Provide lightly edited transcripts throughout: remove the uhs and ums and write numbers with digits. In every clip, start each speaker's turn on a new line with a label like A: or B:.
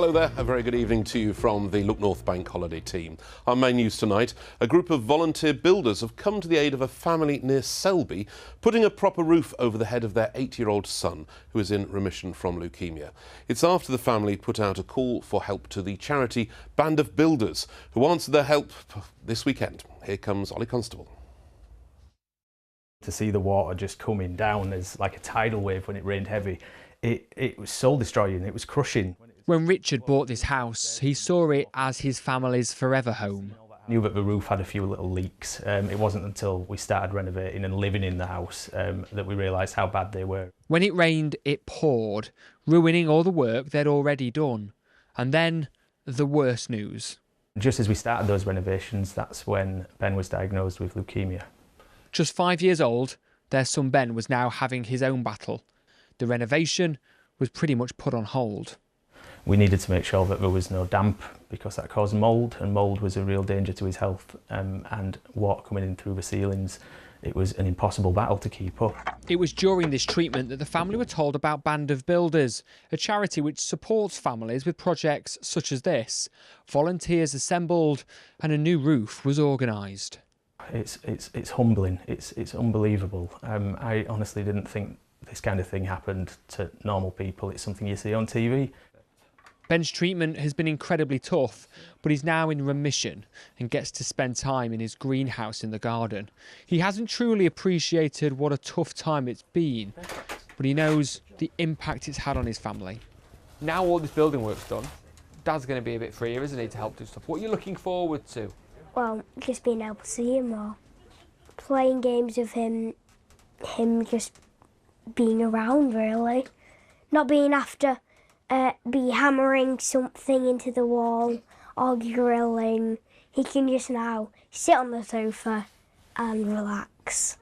A: Hello there, a very good evening to you from the Look North Bank Holiday team. Our main news tonight, a group of volunteer builders have come to the aid of a family near Selby, putting a proper roof over the head of their 8-year-old son, who is in remission from leukemia. It's after the family put out a call for help to the charity Band of Builders, who answered their help this weekend. Here comes Ollie Constable.
B: To see the water just coming down as like a tidal wave when it rained heavy, it was soul destroying, it was crushing.
C: When Richard bought this house, he saw it as his family's forever home.
B: I knew that the roof had a few little leaks. It wasn't until we started renovating and living in the house that we realised how bad they were.
C: When it rained, it poured, ruining all the work they'd already done. And then, the worst news.
B: Just as we started those renovations, that's when Ben was diagnosed with leukemia.
C: Just 5 years old, their son Ben was now having his own battle. The renovation was pretty much put on hold.
B: We needed to make sure that there was no damp because that caused mould, and mould was a real danger to his health, and water coming in through the ceilings. It was an impossible battle to keep up.
C: It was during this treatment that the family were told about Band of Builders, a charity which supports families with projects such as this. Volunteers assembled and a new roof was organised.
B: It's humbling, it's unbelievable. I honestly didn't think this kind of thing happened to normal people. It's something you see on TV.
C: Ben's treatment has been incredibly tough, but he's now in remission and gets to spend time in his greenhouse in the garden. He hasn't truly appreciated what a tough time it's been, but he knows the impact it's had on his family. Now all this building work's done, Dad's going to be a bit freer, isn't he, to help do stuff? What are you looking forward to?
D: Well, just being able to see him more. Playing games with him just being around, really. Not being after be hammering something into the wall or grilling. He can just now sit on the sofa and relax.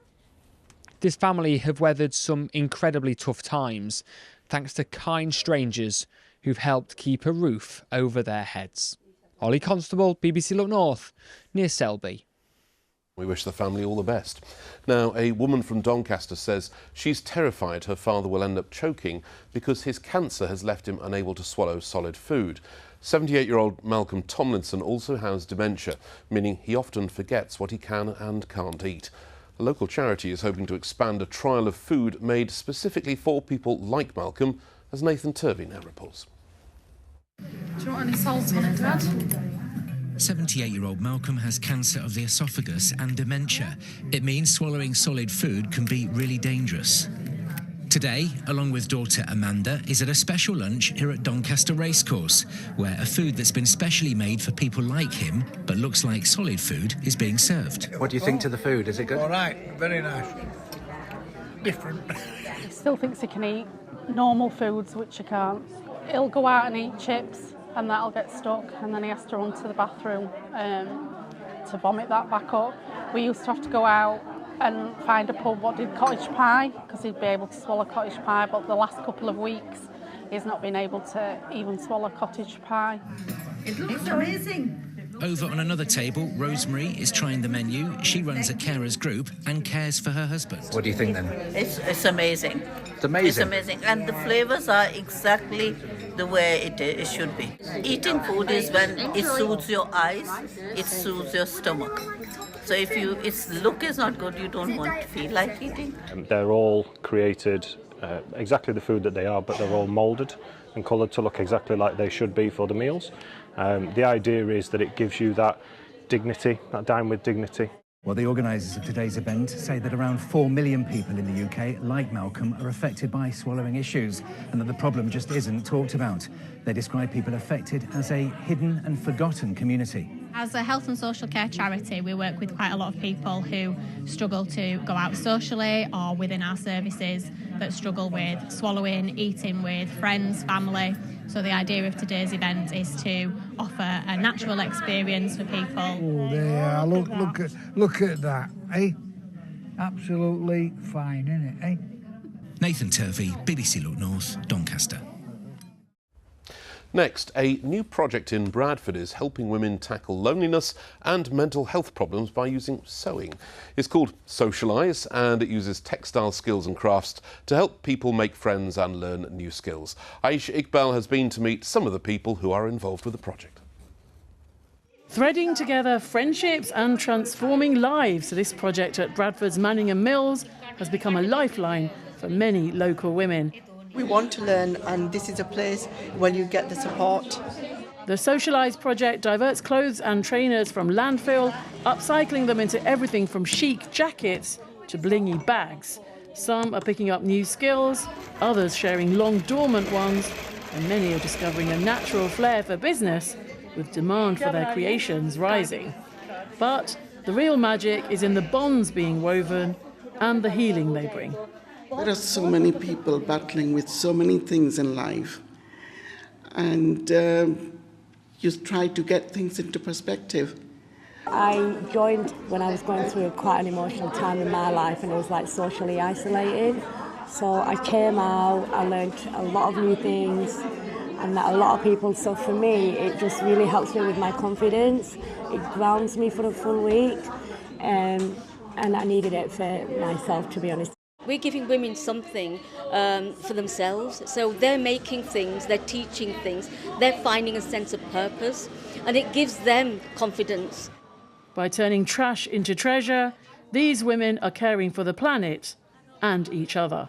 C: This family have weathered some incredibly tough times thanks to kind strangers who've helped keep a roof over their heads. Ollie Constable, BBC Look North, near Selby.
A: We wish the family all the best. Now, a woman from Doncaster says she's terrified her father will end up choking because his cancer has left him unable to swallow solid food. 78-year-old Malcolm Tomlinson also has dementia, meaning he often forgets what he can and can't eat. A local charity is hoping to expand a trial of food made specifically for people like Malcolm, as Nathan Turvey now reports.
E: Do you want any salt on it, Dad?
F: 78-year-old Malcolm has cancer of the esophagus and dementia. It means swallowing solid food can be really dangerous. Today, along with daughter Amanda, is at a special lunch here at Doncaster Racecourse, where a food that's been specially made for people like him, but looks like solid food, is being served.
G: What do you think to the food? Is it good?
H: All right, very nice. Different.
E: He still thinks he can eat normal foods, which he can't. He'll go out and eat chips, and that'll get stuck, and then he has to run to the bathroom to vomit that back up. We used to have to go out and find a pub what did cottage pie, because he'd be able to swallow cottage pie, but the last couple of weeks he's not been able to even swallow cottage pie.
I: It looks amazing.
F: Over on another table, Rosemary is trying the menu. She runs a carers group and cares for her husband.
G: What do you think then?
I: It's amazing.
G: It's amazing?
I: It's amazing. And the flavours are exactly the way it should be. Eating food is when it soothes your eyes, it soothes your stomach. So if its look is not good, you don't want to feel like eating.
J: They're all created exactly the food that they are, but they're all moulded and coloured to look exactly like they should be for the meals. The idea is that it gives you that dignity, that dine with dignity.
K: Well, the organisers of today's event say that around 4 million people in the UK, like Malcolm, are affected by swallowing issues, and that the problem just isn't talked about. They describe people affected as a hidden and forgotten community.
L: As a health and social care charity, we work with quite a lot of people who struggle to go out socially, or within our services that struggle with swallowing, eating with friends, family. So the idea of today's event is to offer a natural experience for people.
H: Oh, there you are. Look at that, eh? Absolutely fine, isn't it, eh?
F: Nathan Turvey, BBC Look North, Doncaster.
A: Next, a new project in Bradford is helping women tackle loneliness and mental health problems by using sewing. It's called Socialise, and it uses textile skills and crafts to help people make friends and learn new skills. Aisha Iqbal has been to meet some of the people who are involved with the project.
G: Threading together friendships and transforming lives, this project at Bradford's Manningham Mills has become a lifeline for many local women.
M: We want to learn, and this is a place where you get the support.
G: The Socialise project diverts clothes and trainers from landfill, upcycling them into everything from chic jackets to blingy bags. Some are picking up new skills, others sharing long dormant ones, and many are discovering a natural flair for business, with demand for their creations rising. But the real magic is in the bonds being woven and the healing they bring.
N: There are so many people battling with so many things in life, and you try to get things into perspective.
O: I joined when I was going through quite an emotional time in my life, and I was like socially isolated. So I came out, I learned a lot of new things, and met a lot of people. So for me, it just really helps me with my confidence. It grounds me for a full week, and I needed it for myself, to be honest.
P: We're giving women something for themselves. So they're making things, they're teaching things, they're finding a sense of purpose, and it gives them confidence.
G: By turning trash into treasure, these women are caring for the planet and each other.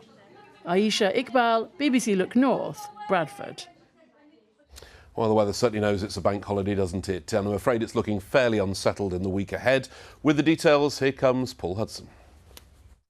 G: Aisha Iqbal, BBC Look North, Bradford.
A: Well, the weather certainly knows it's a bank holiday, doesn't it? And I'm afraid it's looking fairly unsettled in the week ahead. With the details, here comes Paul Hudson.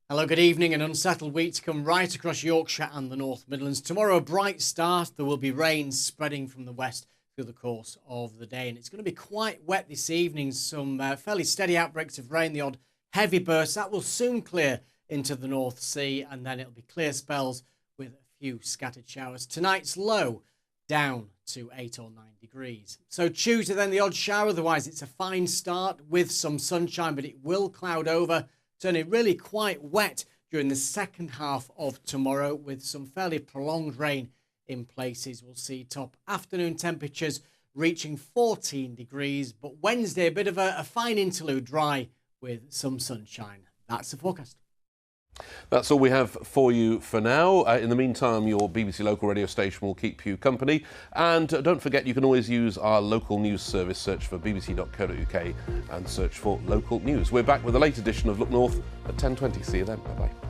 Q: Hello, good evening. An unsettled week to come right across Yorkshire and the North Midlands. Tomorrow, a bright start. There will be rain spreading from the west through the course of the day. And it's going to be quite wet this evening. Some fairly steady outbreaks of rain, the odd heavy bursts. That will soon clear into the North Sea. And then it'll be clear spells with a few scattered showers. Tonight's low down to 8 or 9 degrees. So Tuesday, then the odd shower. Otherwise, it's a fine start with some sunshine, but it will cloud over, turning really quite wet during the second half of tomorrow with some fairly prolonged rain in places. We'll see top afternoon temperatures reaching 14 degrees, but Wednesday a bit of a fine interlude, dry with some sunshine. That's the forecast.
A: That's all we have for you for now. In the meantime, your BBC local radio station will keep you company. And don't forget, you can always use our local news service. Search for bbc.co.uk and search for local news. We're back with a late edition of Look North at 10:20. See you then. Bye-bye.